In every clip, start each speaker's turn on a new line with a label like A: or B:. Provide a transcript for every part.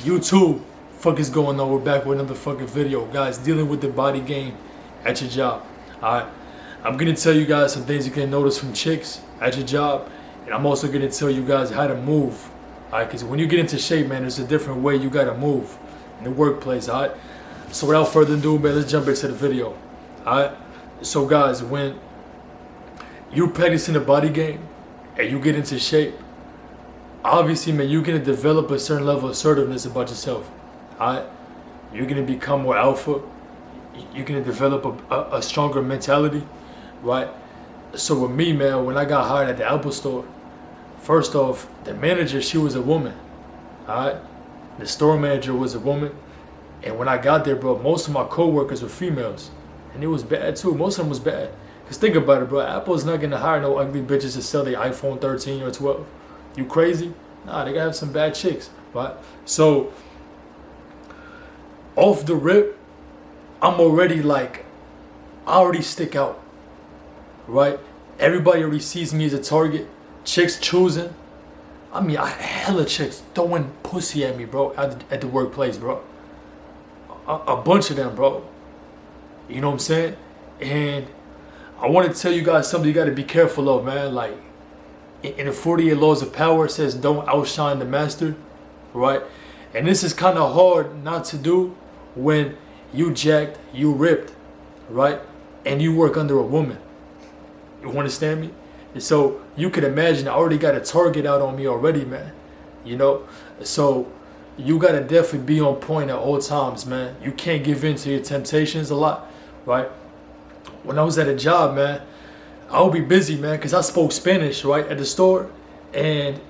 A: YouTube, fuck is going on? We're back with another fucking video, guys. Dealing with the body game at your job. Alright, I'm gonna tell you guys some things you can notice from chicks at your job, and I'm also gonna tell you guys how to move. Alright, because when you get into shape, man, there's a different way you gotta move in the workplace. Alright, so without further ado, man, let's jump into the video. Alright, so guys, when you're practicing the body game and you get into shape, obviously, man, you're gonna develop a certain level of assertiveness about yourself. Alright, you're gonna become more alpha. You're gonna develop a stronger mentality, right? So with me, man, when I got hired at the Apple store, first off, the manager, she was a woman. Alright, the store manager was a woman, and when I got there, bro, most of my coworkers were females, and it was bad too. Most of them was bad. Cause think about it, bro. Apple's not gonna hire no ugly bitches to sell their iPhone 13 or 12. You crazy? Nah, they gotta have some bad chicks, right? So, off the rip, I'm already like, I already stick out, right? Everybody already sees me as a target. Chicks choosing. I mean, I hella chicks throwing pussy at me, bro, at the workplace, bro. A bunch of them, bro. You know what I'm saying? And I want to tell you guys something you got to be careful of, man. Like, in the 48 laws of power, it says don't outshine the master, right? And this is kind of hard not to do when you jacked, you ripped, right? And you work under a woman. You understand me? And so you could imagine I already got a target out on me already, man. You know? So you got to definitely be on point at all times, man. You can't give in to your temptations a lot, right? When I was at a job, man, I would be busy, man, because I spoke Spanish, right, at the store. And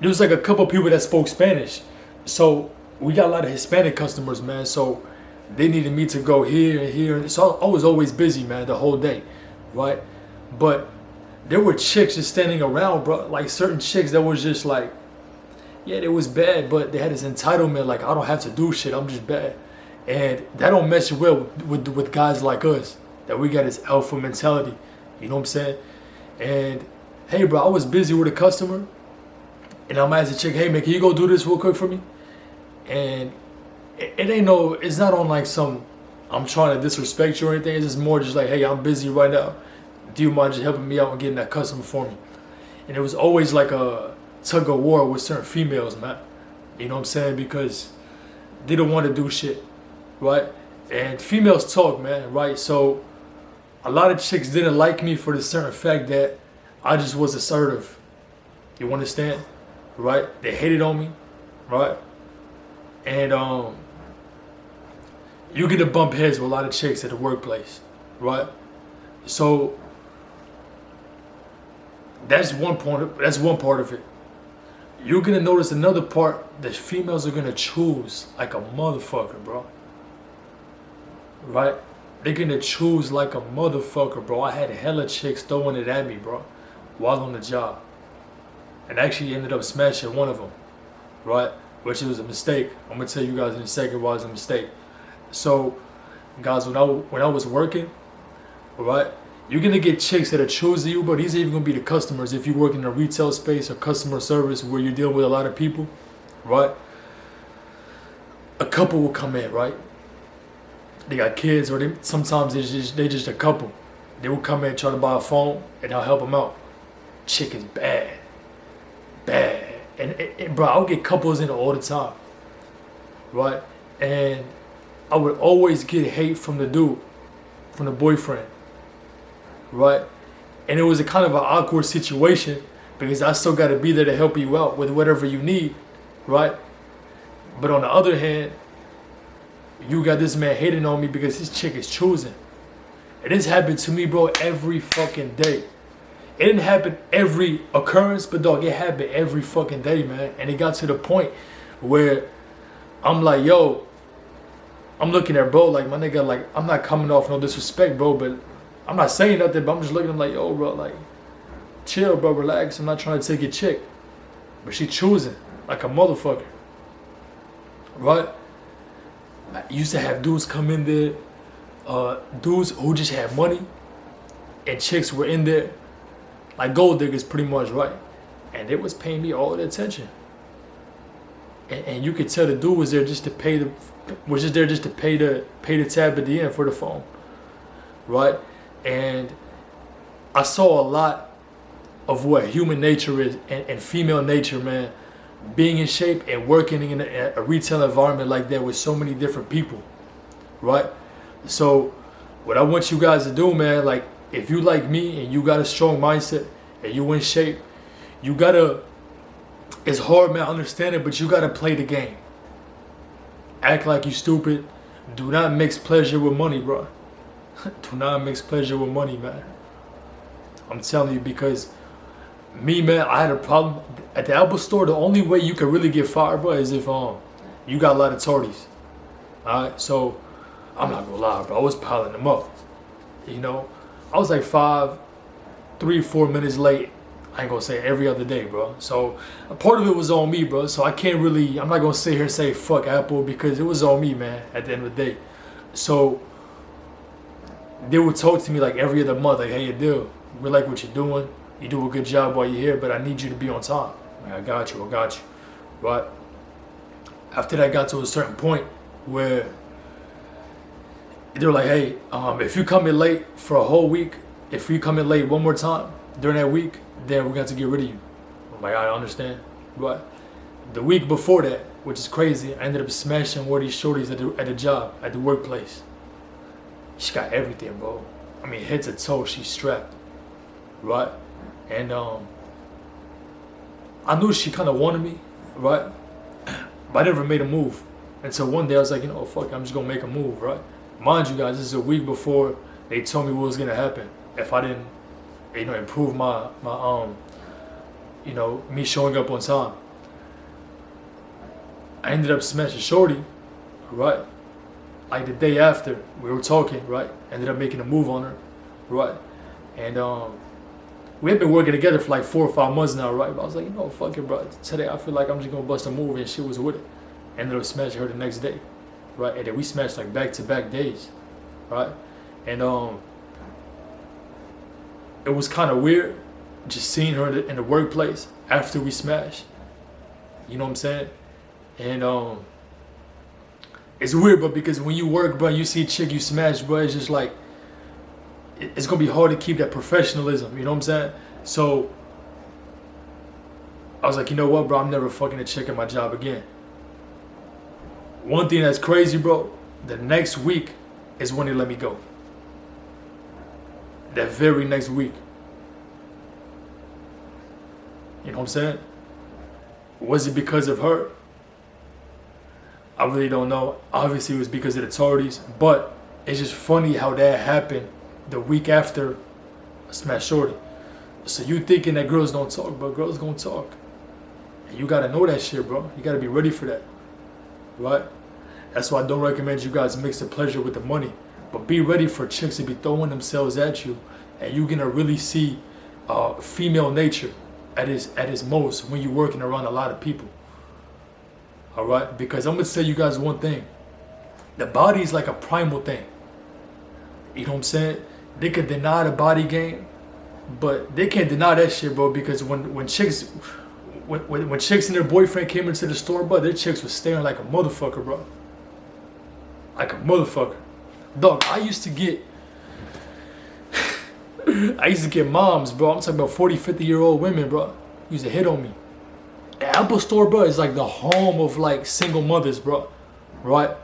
A: there was like a couple people that spoke Spanish. So we got a lot of Hispanic customers, man. So they needed me to go here and here. So I was always busy, man, the whole day, right? But there were chicks just standing around, bro. Like certain chicks that was just like, yeah, it was bad, but they had this entitlement, like, I don't have to do shit, I'm just bad. And that don't mesh well with guys like us, that we got this alpha mentality. You know what I'm saying? And hey, bro, I was busy with a customer, and I'm asking the chick, hey, man, can you go do this real quick for me? And it ain't no, it's not on like some, I'm trying to disrespect you or anything. It's just more just like, hey, I'm busy right now. Do you mind just helping me out and getting that customer for me? And it was always like a tug of war with certain females, man. You know what I'm saying? Because they don't want to do shit, right? And females talk, man, right? So a lot of chicks didn't like me for the certain fact that I just was assertive. You understand? Right? They hated on me, right? And you get to bump heads with a lot of chicks at the workplace, right? So that's one part of it. You're gonna notice another part that females are gonna choose like a motherfucker, bro. Right? They're gonna choose like a motherfucker, bro. I had hella chicks throwing it at me, bro, while on the job. And I actually ended up smashing one of them, right? Which was a mistake. I'm gonna tell you guys in a second why it was a mistake. So, guys, when I was working, right, you're gonna get chicks that are choosing you, but these are even gonna be the customers if you work in a retail space or customer service where you're dealing with a lot of people, right? A couple will come in, right? They got kids, or sometimes they just a couple. They will come in and try to buy a phone, and I'll help them out. Chick is bad, and bro, I'll get couples in all the time, right? And I would always get hate from the dude, from the boyfriend, right? And it was a kind of an awkward situation because I still got to be there to help you out with whatever you need, right? But on the other hand, you got this man hating on me because his chick is choosing. And this happened to me, bro, every fucking day. It didn't happen every occurrence, but dog, it happened every fucking day, man. And it got to the point where I'm like, yo, I'm looking at bro, like, my nigga, like, I'm not coming off no disrespect, bro, but I'm not saying nothing, but I'm just looking at him like, yo, bro, like, chill, bro, relax. I'm not trying to take your chick. But she choosing like a motherfucker, right? I used to have dudes come in there, dudes who just had money, and chicks were in there like gold diggers pretty much, right? And it was paying me all the attention. and you could tell the dude was there just to pay the was just there just to pay the tab at the end for the phone, right? And I saw a lot of what human nature is and female nature, man. Being in shape and working in a retail environment like that with so many different people, right? So what I want you guys to do, man, like if you like me and you got a strong mindset and you in shape, you gotta, it's hard, man, I understand it, but you gotta play the game. Act like you stupid. Do not mix pleasure with money, bro. Do not mix pleasure with money, man. I'm telling you, because me, man, I had a problem at the Apple store. The only way you can really get fired, bro, is if you got a lot of tardies. Alright, so I'm not gonna lie, bro, I was piling them up. You know, I was like 3-4 minutes late. I ain't gonna say every other day, bro. So a part of it was on me, bro. So I can't really, I'm not gonna sit here and say fuck Apple, because it was on me, man, at the end of the day. So they would talk to me like every other month, like, hey, you do, we like what you're doing. You do a good job while you're here, but I need you to be on time. Like, I got you. But after that, got to a certain point where they were like, hey, if you come in late for a whole week, if you come in late one more time during that week, then we're going to get rid of you. I'm like, I understand. But the week before that, which is crazy, I ended up smashing one of these shorties at the job, at the workplace. She got everything, bro. I mean, head to toe, she's strapped. Right? And I knew she kind of wanted me, right? But I never made a move. Until one day I was like, you know, fuck it, I'm just going to make a move, right? Mind you guys, this is a week before they told me what was going to happen if I didn't, you know, improve my you know, me showing up on time. I ended up smashing shorty, right? Like the day after, we were talking, right? Ended up making a move on her, right? And we had been working together for like 4 or 5 months now, right? But I was like, you know, fuck it, bro. Today I feel like I'm just gonna bust a move, and she was with it. Ended up smashing her the next day, right? And then we smashed like back-to-back days, right? And it was kind of weird just seeing her in the workplace after we smashed. You know what I'm saying? And it's weird, but because when you work, bro, you see a chick you smash, bro, it's just like, it's gonna be hard to keep that professionalism, you know what I'm saying? So I was like, you know what, bro, I'm never fucking a chick at my job again. One thing that's crazy, bro, the next week is when they let me go. That very next week. You know what I'm saying? Was it because of her? I really don't know. Obviously it was because of the tardies, but it's just funny how that happened the week after I smashed shorty. So you thinking that girls don't talk, but girls gonna talk. And you gotta know that shit, bro. You gotta be ready for that, right? That's why I don't recommend you guys mix the pleasure with the money. But be ready for chicks to be throwing themselves at you, and you're gonna really see female nature at its most when you're working around a lot of people. All right? Because I'm gonna tell you guys one thing. The body is like a primal thing. You know what I'm saying? They could deny the body game, but they can't deny that shit, bro. Because when chicks and their boyfriend came into the store, bro, their chicks was staring like a motherfucker, bro. Like a motherfucker. Dog, I used to get moms, bro. I'm talking about 40, 50-year-old women, bro. Used to hit on me. The Apple store, bro, is like the home of like single mothers, bro. Right?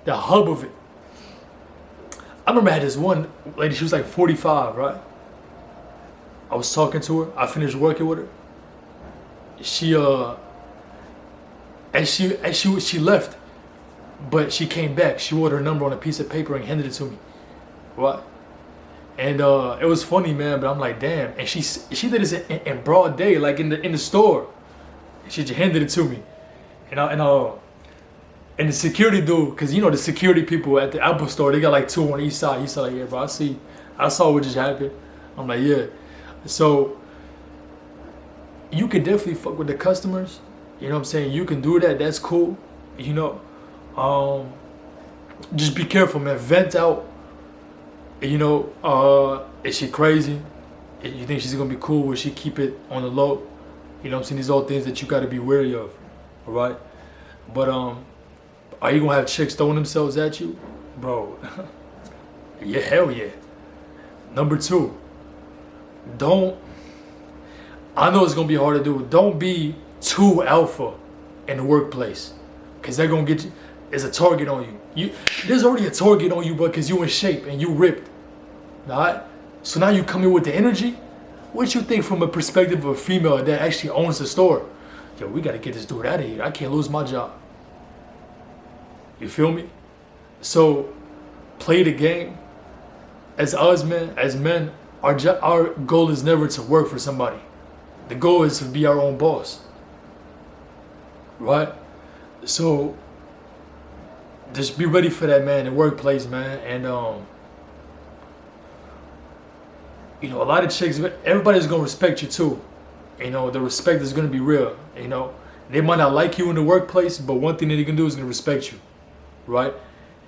A: The hub of it. I remember I had this one lady, she was like 45, right? I was talking to her. I finished working with her. She left, but she came back. She wrote her number on a piece of paper and handed it to me. Right? And it was funny, man, but I'm like, damn. And she did this in broad day, like in the store. She just handed it to me. And the security dude, because you know the security people at the Apple store, they got like 2 on each side. He said like, yeah, bro, I saw what just happened. I'm like, yeah. So you can definitely fuck with the customers. You know what I'm saying? You can do that. That's cool. You know, just be careful, man. Vent out. You know, is she crazy? You think she's gonna be cool? Will she keep it on the low? You know what I'm saying? These are all things that you got to be wary of. All right. But are you gonna have chicks throwing themselves at you, bro? Yeah, hell yeah. Number two, don't. I know it's gonna be hard to do. Don't be too alpha in the workplace, cause they're gonna get you. There's a target on you. There's already a target on you, but cause you in shape and you ripped. Alright? So now you come in with the energy. What you think from a perspective of a female that actually owns the store? Yo, we gotta get this dude out of here. I can't lose my job. You feel me? So play the game. As us men, our goal is never to work for somebody. The goal is to be our own boss. Right? So just be ready for that, man, in the workplace, man. And you know, a lot of chicks, everybody's gonna respect you too. You know, the respect is gonna be real. You know, they might not like you in the workplace, but one thing that they can do is gonna respect you, right?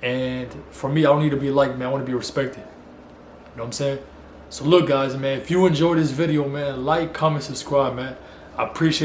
A: And for me, I don't need to be liked, man. I want to be respected. You know what I'm saying? So look, guys, man, if you enjoyed this video, man, like, comment, subscribe, man. I appreciate